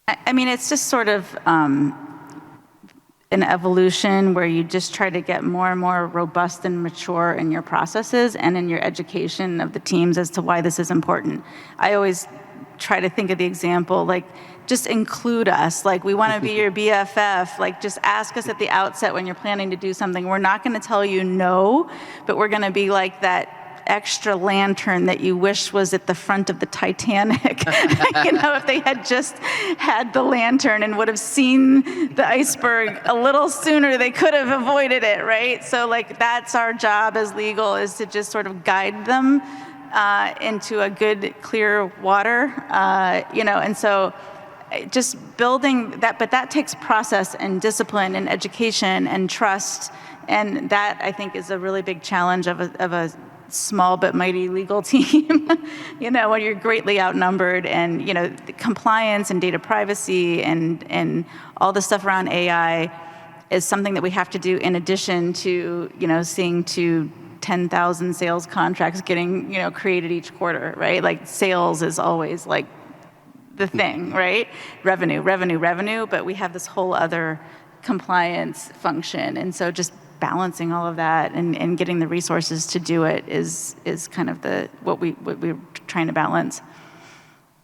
I mean, it's just sort of an evolution where you just try to get more and more robust and mature in your processes and in your education of the teams as to why this is important. I always try to think of the example, like, just include us. Like, we want to be your BFF. Like, just ask us at the outset when you're planning to do something. We're not going to tell you no, but we're going to be like that extra lantern that you wish was at the front of the Titanic. You know, if they had just had the lantern and would have seen the iceberg a little sooner, they could have avoided it, right? So, like, that's our job as legal, is to just sort of guide them into a good, clear water, you know, and so just building that, but that takes process and discipline and education and trust, and that, I think, is a really big challenge of a small but mighty legal team, you know, when you're greatly outnumbered, and, you know, compliance and data privacy and all the stuff around AI is something that we have to do in addition to, you know, seeing to 10,000 sales contracts getting, you know, created each quarter, right? Like, sales is always like the thing, right? Revenue, but we have this whole other compliance function. And so just balancing all of that and getting the resources to do it is kind of what we're trying to balance.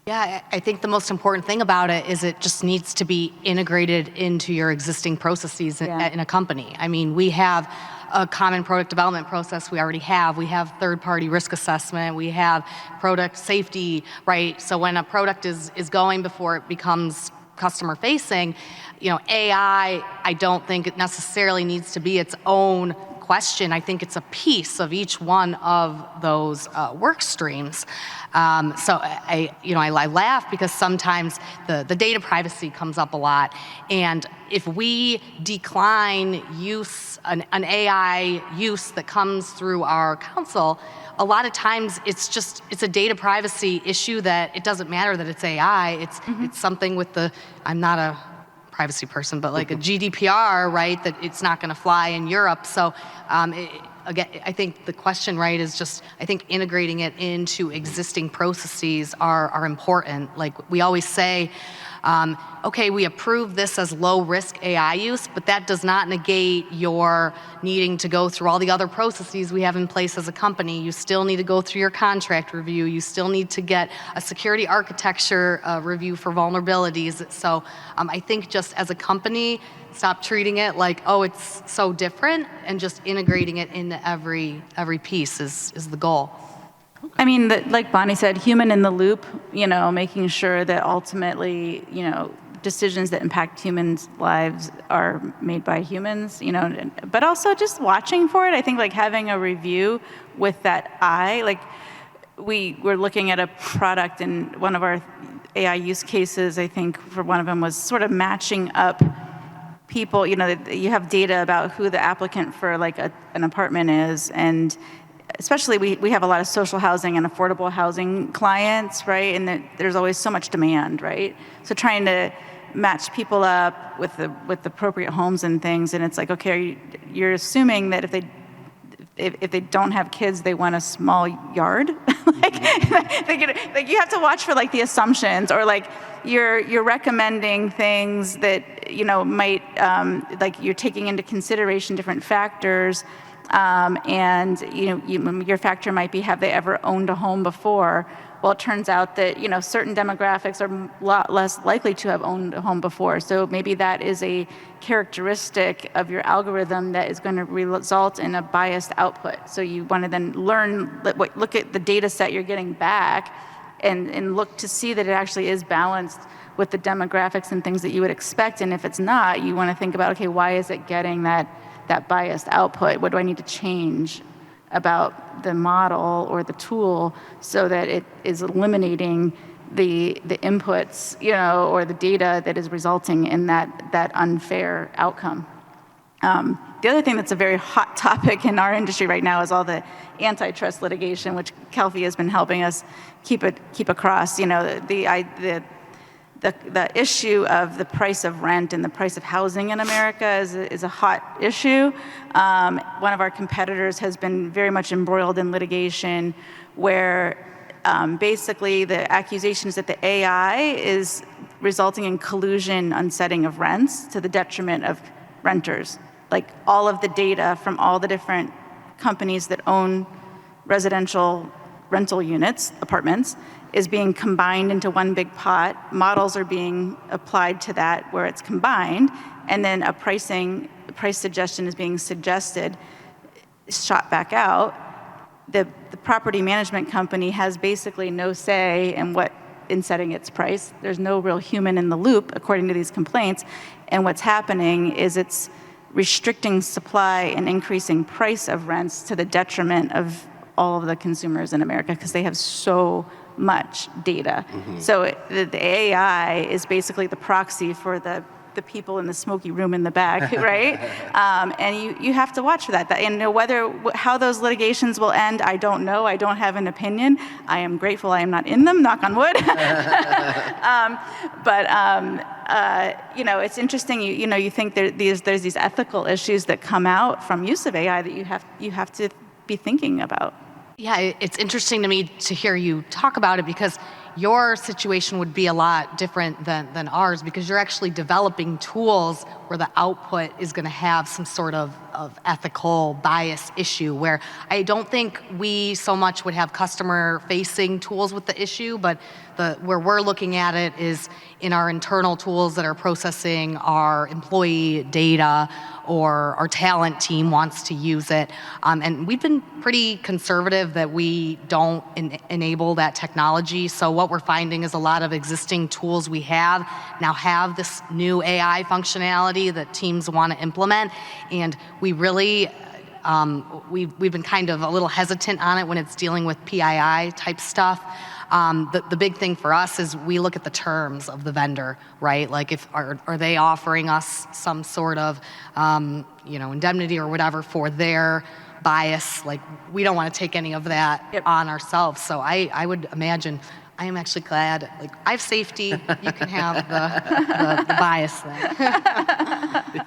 Yeah, I think the most important thing about it is it just needs to be integrated into your existing processes in a company. I mean, we have a common product development process we already have. We have third-party risk assessment. We have product safety, right? So when a product is going before it becomes customer-facing, you know, AI, I don't think it necessarily needs to be its own question. I think it's a piece of each one of those work streams. So I laugh because sometimes the data privacy comes up a lot, and if we decline an AI use that comes through our counsel, a lot of times it's a data privacy issue that it doesn't matter that it's AI. It's something with I'm not a privacy person, but like a GDPR, right? That it's not going to fly in Europe. So again, I think the question, right, is just, I think integrating it into existing processes are important. Like, we always say, okay, we approve this as low risk AI use, but that does not negate your needing to go through all the other processes we have in place as a company. You still need to go through your contract review. You still need to get a security architecture review for vulnerabilities. So I think just as a company, stop treating it like, oh, it's so different, and just integrating it into every piece is the goal. I mean, like Bonnie said, human in the loop, you know, making sure that ultimately, you know, decisions that impact humans' lives are made by humans, you know, but also just watching for it. I think, like, having a review with that eye, like, we were looking at a product, and one of our AI use cases, I think for one of them, was sort of matching up people, you know, you have data about who the applicant for like an apartment is, and especially we have a lot of social housing and affordable housing clients, right? And there's always so much demand, right? So trying to match people up with the appropriate homes and things, and it's like, okay, you're assuming that if they don't have kids, they want a small yard. like you have to watch for like the assumptions, or like you're recommending things that, you know, might like you're taking into consideration different factors, and you know, your factor might be, have they ever owned a home before? Well, it turns out that, you know, certain demographics are a lot less likely to have owned a home before. So maybe that is a characteristic of your algorithm that is going to result in a biased output. So you want to then look at the data set you're getting back and look to see that it actually is balanced with the demographics and things that you would expect. And if it's not, you want to think about, okay, why is it getting that biased output? What do I need to change about the model or the tool so that it is eliminating the inputs, you know, or the data that is resulting in that unfair outcome. The other thing that's a very hot topic in our industry right now is all the antitrust litigation, which Kelfi has been helping us keep across. You know, the issue of the price of rent and the price of housing in America is a hot issue. One of our competitors has been very much embroiled in litigation where basically the accusations that the AI is resulting in collusion on setting of rents to the detriment of renters. Like all of the data from all the different companies that own residential rental units, apartments, is being combined into one big pot. Models are being applied to that where it's combined, and then a price suggestion is being suggested, shot back out. The property management company has basically no say in setting its price. There's no real human in the loop, according to these complaints. And what's happening is it's restricting supply and increasing price of rents to the detriment of all of the consumers in America because they have so much data. So the AI is basically the proxy for the people in the smoky room in the back, right? And you have to watch for that. And how those litigations will end, I don't know. I don't have an opinion. I am grateful I am not in them, knock on wood. It's interesting. You think there's these ethical issues that come out from use of AI that you have to be thinking about. Yeah, it's interesting to me to hear you talk about it because your situation would be a lot different than ours because you're actually developing tools where the output is going to have some sort of ethical bias issue where I don't think we so much would have customer-facing tools with the issue, but where we're looking at it is in our internal tools that are processing our employee data or our talent team wants to use it. And we've been pretty conservative that we don't enable that technology. So what we're finding is a lot of existing tools we have now have this new AI functionality that teams want to implement. And we really, we've been kind of a little hesitant on it when it's dealing with PII type stuff. The big thing for us is we look at the terms of the vendor, right? Like are they offering us some sort of indemnity or whatever for their bias? Like we don't want to take any of that on ourselves. So I would imagine I am actually glad. Like I have safety. You can have the bias thing.